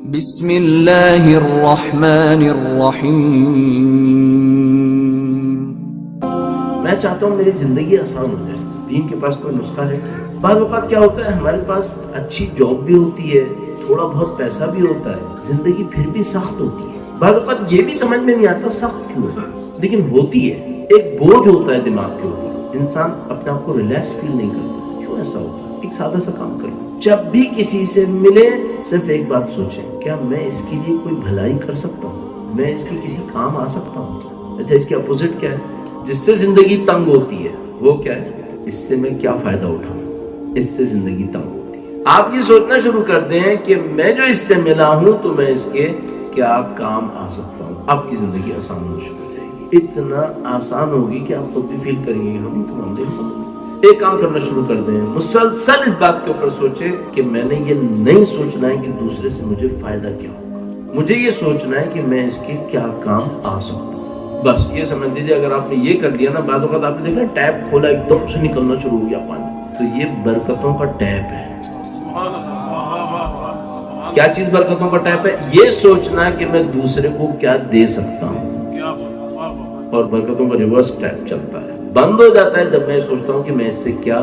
بسم اللہ الرحمن الرحیم۔ میں چاہتا ہوں میری زندگی آسان ہو جائے۔ دین کے پاس کوئی نسخہ ہے؟ بعض اوقات کیا ہوتا ہے، ہمارے پاس اچھی جاب بھی ہوتی ہے، تھوڑا بہت پیسہ بھی ہوتا ہے، زندگی پھر بھی سخت ہوتی ہے۔ بعض اوقات یہ بھی سمجھ میں نہیں آتا سخت کیوں ہے، لیکن ہوتی ہے۔ ایک بوجھ ہوتا ہے دماغ کے اوپر، انسان اپنے آپ کو ریلیکس فیل نہیں کرتا۔ کیوں ایسا ہوتا ہے؟ ایک سادہ سا کام کریں، جب بھی کسی سے ملے صرف ایک بات سوچیں، کیا میں اس کے لیے کوئی بھلائی کر سکتا ہوں؟ میں اس کے کسی کام آ سکتا ہوں؟ اچھا، اس کے اپوزٹ کیا ہے؟ جس سے زندگی تنگ ہوتی ہے وہ کیا ہے؟ اس سے میں کیا فائدہ اٹھاؤں؟ اس سے زندگی تنگ ہوتی ہے۔ آپ یہ سوچنا شروع کر دیں کہ میں جو اس سے ملا ہوں تو میں اس کے کیا کام آ سکتا ہوں، آپ کی زندگی آسان ہونا شروع ہو جائے گی۔ اتنا آسان ہوگی کہ آپ خود بھی فیل کریں گے ہم تو ہم ایک کام کرنا شروع کر دیں، مسلسل اس بات کے اوپر سوچیں کہ میں نے یہ نہیں سوچنا ہے کہ دوسرے سے مجھے فائدہ کیا ہوگا، مجھے یہ سوچنا ہے کہ میں اس کے کیا کام آ سکتا ہوں۔ بس یہ سمجھ لیجیے، اگر آپ نے یہ کر لیا نا، بعض اوقات آپ نے دیکھا ٹیپ کھولا ایک دم سے نکلنا شروع ہو گیا پانی، تو یہ برکتوں کا ٹیپ ہے۔ کیا چیز برکتوں کا ٹیپ ہے؟ یہ سوچنا کہ میں دوسرے کو کیا دے سکتا ہوں، اور برکتوں کا ریورس ٹیپ چلتا ہے، بند ہو جاتا ہے جب میں سوچتا ہوں کہ میں اس سے کیا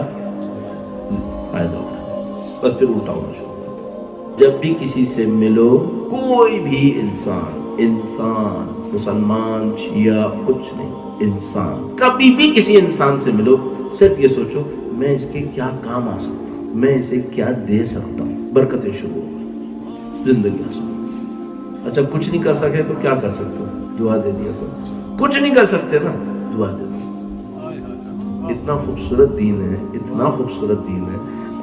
فائدہ ہوگا، بس پھر الٹا ہونا شروع ہوتا ہے۔ جب بھی کسی سے ملو، کوئی بھی انسان مسلمان شیعہ کچھ نہیں، انسان، کبھی بھی کسی انسان سے ملو صرف یہ سوچو میں اس کے کیا کام آ سکتا ہوں، میں اسے کیا دے سکتا ہوں، برکتیں شروع ہو گئی، زندگی آسان۔ اچھا، کچھ نہیں کر سکے تو کیا کر سکتے ہو؟ دعا دے دیا کرو۔ کچھ نہیں کر سکتے نا، دعا دے دو۔ اتنا خوبصورت دین ہے، اتنا خوبصورت دین ہے۔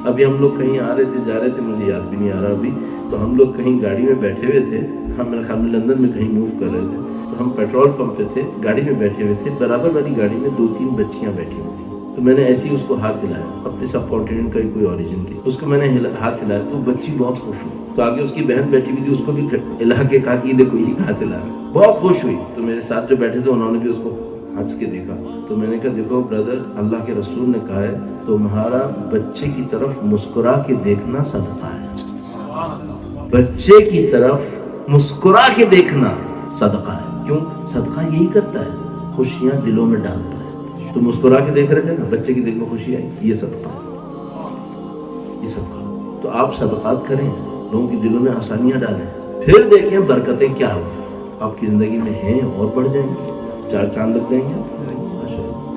ابھی ہم لوگ کہیں آ رہے تھے، جا رہے تھے، مجھے یاد بھی نہیں آ رہا ابھی، تو ہم لوگ کہیں گاڑی میں بیٹھے ہوئے تھے، ہم میرے خیال میں لندن میں کہیں موو کر رہے تھے، تو ہم پیٹرول پمپ پہ تھے، گاڑی میں بیٹھے ہوئے تھے، برابر والی گاڑی میں 2-3 بچیاں بیٹھی ہوئی تھیں، تو میں نے ایسے ہی اس کو ہاتھ ہلایا، اپنے سب کانٹیننٹ کا ہی کوئی اوریجن کی، اس کو میں نے ہاتھ ہلایا تو بچی بہت خوش ہوئی، تو آگے اس کی بہن بیٹھی ہوئی تھی، اس کو بھی ہلا کے کہا کہ دیکھو یہ ہاتھ ہلایا، بہت خوش ہوئی۔ تو میرے ساتھ جو بیٹھے تھے انہوں نے بھی اس کو ہنس کے دیکھا، تو میں نے کہا دیکھو برادر، اللہ کے رسول نے کہا ہے تمہارا بچے کی طرف مسکرا کے دیکھنا صدقہ ہے، بچے کی طرف مسکرا کے دیکھنا صدقہ ہے۔ کیوں؟ صدقہ یہی کرتا ہے، خوشیاں دلوں میں ڈالتا ہے۔ تو مسکرا کے دیکھ رہے تھے نا، بچے کی دل میں خوشی آئی، یہ صدقہ ہے، یہ صدقہ۔ تو آپ صدقات کریں، لوگوں کی دلوں میں آسانیاں ڈالیں، پھر دیکھیں برکتیں کیا ہوتی ہیں آپ کی زندگی میں ہیں، اور بڑھ جائیں گی، 4 چاند لگ جائیں گے۔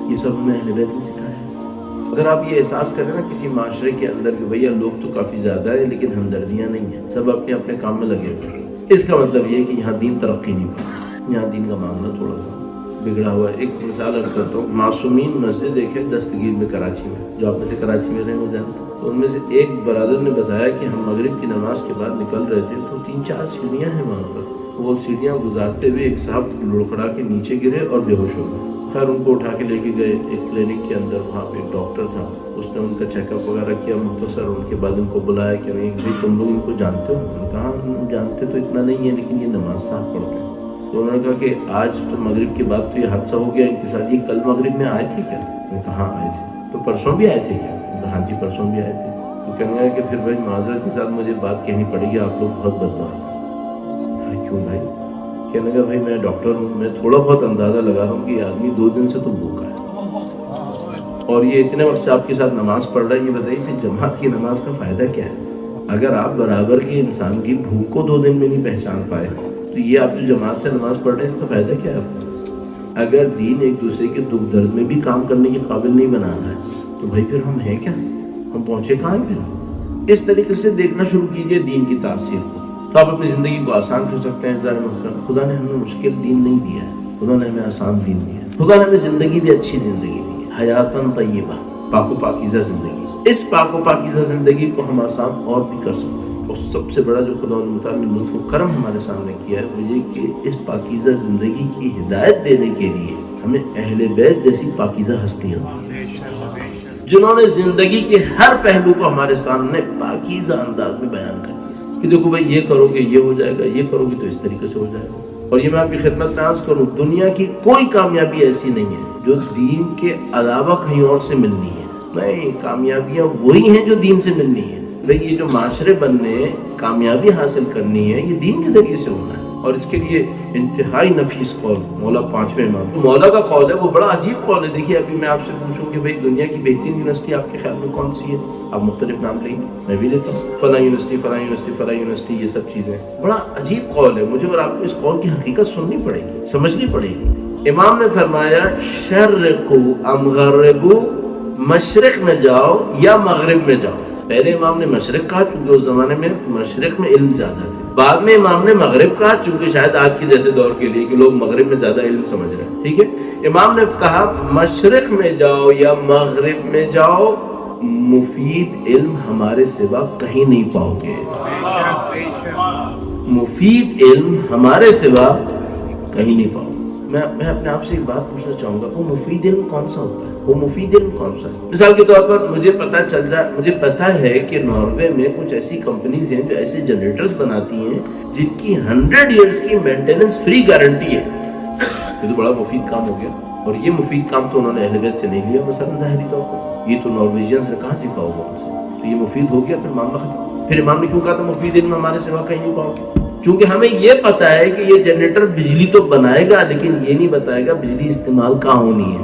یہ سب ہمیں اہل بیت نے سکھایا ہے۔ اگر آپ یہ احساس کریں نا کسی معاشرے کے اندر کہ بھیا لوگ تو کافی زیادہ ہیں لیکن ہمدردیاں نہیں ہیں، سب اپنے اپنے کام میں لگے ہوئے ہیں، اس کا مطلب یہ ہے کہ یہاں دین ترقی نہیں پا رہا، یہاں دین کا معاملہ تھوڑا سا بگڑا ہوا ہے۔ ایک مثال عرض کرتا ہوں، معصومین مسجد ایک ہے دستگیر میں کراچی میں، جو آپ میں سے کراچی میں رہے ہو جانتے ہیں، تو ان میں سے ایک برادر نے بتایا کہ ہم مغرب کی نماز کے بعد نکل رہے تھے تو 3-4 سیڑھیاں ہیں وہاں پر، وہ سیڑھیاں گزارتے ہوئے ایک صاحب لڑکڑا کے نیچے گرے اور بے ہوش ہو گئے۔ خیر ان کو اٹھا کے لے کے گئے ایک کلینک کے اندر، وہاں پہ ایک ڈاکٹر تھا، اس نے ان کا چیک اپ وغیرہ کیا مختصر، ان کے بعد ان کو بلایا کہ بھائی تم لوگ ان کو جانتے ہو؟ انہوں نے کہا ہم جانتے تو اتنا نہیں ہے لیکن یہ نماز صاحب پڑھتے ہیں۔ تو انہوں نے کہا کہ آج تو مغرب کے بعد تو یہ حادثہ ہو گیا ان کے ساتھ، یہ کل مغرب میں آئے تھے کیا؟ انہوں نے کہا ہاں آئے تھے۔ تو پرسوں بھی آئے تھے کیا؟ انہوں نے کہا ہاں جی پرسوں بھی آئے تھے۔ تو کہنے لگا کہ پھر بھائی معذرت کے ساتھ مجھے بات کہنی پڑے گی، آپ لوگ بہت بدبخت ہیں۔ کیوں بھائی؟ کہنے لگا بھائی میں ڈاکٹر ہوں، میں تھوڑا بہت اندازہ لگا رہا ہوں کہ یہ آدمی 2 دن سے تو بھوکا ہے، اور یہ اتنے وقت سے آپ کے ساتھ نماز پڑھ رہا ہے، یہ بتائیے کہ جماعت کی نماز کا فائدہ کیا ہے؟ اگر آپ برابر کے انسان کی بھوک کو 2 دن میں نہیں پہچان پائے تو یہ آپ جو جماعت سے نماز پڑھ رہے ہیں اس کا فائدہ کیا ہے آپ کو؟ اگر دین ایک دوسرے کے دکھ درد میں بھی کام کرنے کے قابل نہیں بنا رہا ہے تو بھائی پھر ہم ہیں کیا؟ ہم پہنچے کہاں ہیں؟ اس طریقے سے دیکھنا شروع کیجئے دین کی تاثیر کو، تو آپ اپنی زندگی کو آسان کر سکتے ہیں۔ ظاہر محترم، خدا نے ہمیں مشکل دین نہیں دیا ہے، خدا نے ہمیں آسان دین دیا ہے، خدا نے ہمیں زندگی بھی اچھی زندگی دی ہے، حیاتاً طیبہ، پاک و پاکیزہ زندگی۔ اس پاک و پاکیزہ زندگی کو ہم آسان اور بھی کر سکتے ہیں، اور سب سے بڑا جو خدا نے لطف و کرم ہمارے سامنے کیا ہے وہ یہ کہ اس پاکیزہ زندگی کی ہدایت دینے کے لیے ہمیں اہل بیت جیسی پاکیزہ ہستیاں دی، جنہوں نے زندگی کے ہر پہلو کو ہمارے سامنے پاکیزہ انداز میں بیان کر دیا کہ دیکھو بھائی یہ کرو گے یہ ہو جائے گا، یہ کرو گے تو اس طریقے سے ہو جائے گا۔ اور یہ میں آپ کی خدمت میں عرض کروں، دنیا کی کوئی کامیابی ایسی نہیں ہے جو دین کے علاوہ کہیں اور سے ملنی ہے، نہیں، کامیابیاں وہی ہیں جو دین سے ملنی ہے، بھئی یہ جو معاشرے بننے کامیابی حاصل کرنی ہے یہ دین کے ذریعے سے ہونا ہے، اور اس کے لیے انتہائی نفیس قول مولا پانچویں امام مولا کا قول ہے، وہ بڑا عجیب قول ہے۔ دیکھیے ابھی میں آپ سے پوچھوں کہ بھئی دنیا کی بہترین یونیورسٹی آپ کے خیال میں کون سی ہے؟ آپ مختلف نام لیں گے، میں بھی لیتا ہوں فلاں یونیورسٹی فلاں یونیورسٹی فلاں یونیورسٹی، یہ سب چیزیں بڑا عجیب قول ہے مجھے، اور آپ کو اس قول کی حقیقت سننی پڑے گی، سمجھنی پڑے گی۔ امام نے فرمایا شرقو ام غربو، مشرق میں جاؤ یا مغرب میں جاؤ۔ پہلے امام نے مشرق کہا چونکہ اس زمانے میں مشرق میں علم زیادہ تھے، بعد میں امام نے مغرب کہا چونکہ شاید آج کے جیسے دور کے لیے کہ لوگ مغرب میں زیادہ علم سمجھ رہے ہیں، ٹھیک ہے۔ امام نے کہا مشرق میں جاؤ یا مغرب میں جاؤ، مفید علم ہمارے سوا کہیں نہیں پاؤ گے، مفید علم ہمارے سوا کہیں نہیں پاؤ گے۔ میں اپنے آپ سے ایک بات پوچھنا چاہوں گا، وہ مفید علم کون سا ہوتا ہے؟ وہ مفید علم کون سا ہے؟ مثال کے طور پر مجھے پتا ہے کہ ناروے میں کچھ ایسی کمپنیز ہیں جو ایسے جنریٹرز بناتی ہیں جن کی 100 ایئرز کی مینٹیننس فری گارنٹی ہے۔ یہ تو بڑا مفید کام ہو گیا، اور یہ مفید کام تو انہوں نے اہل بیت سے نہیں لیا مثلا ظاہری طور پر، یہ تو نارویجینز نے کہاں سیکھا ہوگا ان سے، تو یہ مفید ہو گیا، پھر معاملہ ختم۔ پھر امام نے کیوں کہا تھا مفید علم ہمارے سوا کہیں نہیں پاؤ گے؟ چونکہ ہمیں یہ پتا ہے کہ یہ جنریٹر بجلی تو بنائے گا لیکن یہ نہیں بتائے گا بجلی استعمال کہاں ہونی ہے،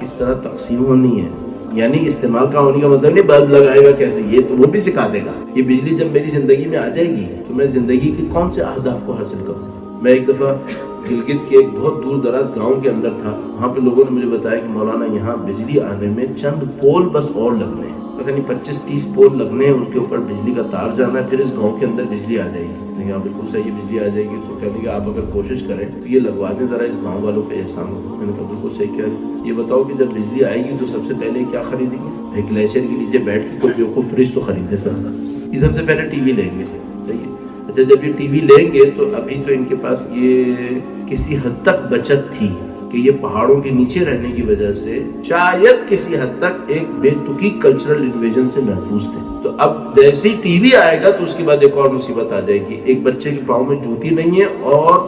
کس طرح تقسیم ہونی ہے، یعنی استعمال کہاں ہونی کا مطلب نہیں بلب لگائے گا کیسے، یہ تو وہ بھی سکھا دے گا۔ یہ بجلی جب میری زندگی میں آ جائے گی تو میں زندگی کے کون سے اہداف کو حاصل کروں۔ میں ایک دفعہ گلگت کے ایک بہت دور دراز گاؤں کے اندر تھا، وہاں پہ لوگوں نے مجھے بتایا کہ مولانا یہاں بجلی آنے میں چند پول بس اور لگنے ہیں، پتہ نہیں 25-30 پول لگنے ہیں، اس کے اوپر بجلی کا تار جانا ہے، پھر اس گاؤں کے اندر بجلی آ جائے گی۔ یہاں بالکل صحیح بجلی آ جائے گی، تو کہنے کہ آپ اگر کوشش کریں تو یہ لگوا دیں ذرا، اس گاؤں والوں پہ احسان ہو۔ میں نے کہا بالکل صحیح کہہ رہے ہیں، یہ بتاؤ کہ جب بجلی آئے گی تو سب سے پہلے کیا خریدیں گے؟ ایک گلیشیئر کے نیچے بیٹھ کے کوئی بیوقوف فریج تو خریدے سر، یہ سب سے پہلے ٹی وی لیں گے، صحیح ہے۔ اچھا جب یہ ٹی وی لیں گے تو ابھی تو ان کے پاس یہ کسی حد تک بچت تھی کہ یہ پہاڑوں کے نیچے رہنے کی وجہ سے شاید کسی حد تک ایک بے تکی کلچرل انویژن سے محفوظ تھے۔ تو اب جیسے ہی ٹی وی آئے گا تو اس کے بعد ایک اور مصیبت آ جائے گی، ایک بچے کے پاؤں میں جوتی نہیں ہے اور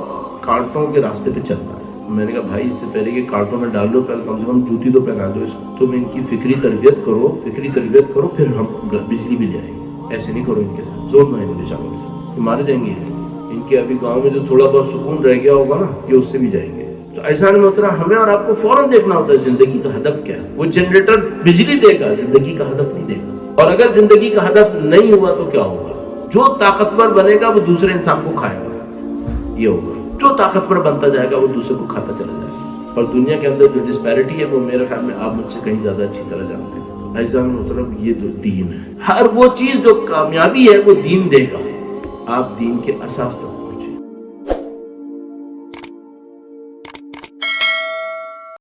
کانٹوں کے راستے پہ چلنا ہے۔ میں نے کہا بھائی اس سے پہلے کہ کانٹوں میں ڈال دو پہلے کم سے کم جوتی تو پہنا دو اس کو، تم ان کی فکری تربیت کرو پھر ہم بجلی بھی لے آئیں گے، ایسے نہیں کرو ان کے ساتھ، زور نہ ان کے ساتھ مارے جائیں گے۔ ان کے ابھی گاؤں میں جو تھوڑا بہت سکون رہ گیا ہوگا نا یہ اس سے بھی جائیں گے۔ تو ایسا نہیں محترم، ہمیں اور آپ کو فوراً دیکھنا ہوتا ہے زندگی کا ہدف کیا ہے۔ وہ جنریٹر بجلی دے گا، زندگی کا ہدف نہیں دے گا، اور اگر زندگی کا ہدف نہیں ہوا تو کیا ہوگا؟ جو طاقتور بنے گا وہ دوسرے انسان کو کھائے گا، یہ ہوگا۔ جو طاقتور بنتا جائے گا وہ دوسرے کو کھاتا چلا جائے گا، اور دنیا کے اندر جو ڈسپیرٹی ہے وہ میرے خیال میں آپ مجھ سے کہیں زیادہ اچھی طرح جانتے ہیں۔ ایسا محترم یہ جو دین ہے، ہر وہ چیز جو کامیابی ہے وہ دین دے گا، آپ دین کے اساس تک پہنچ۔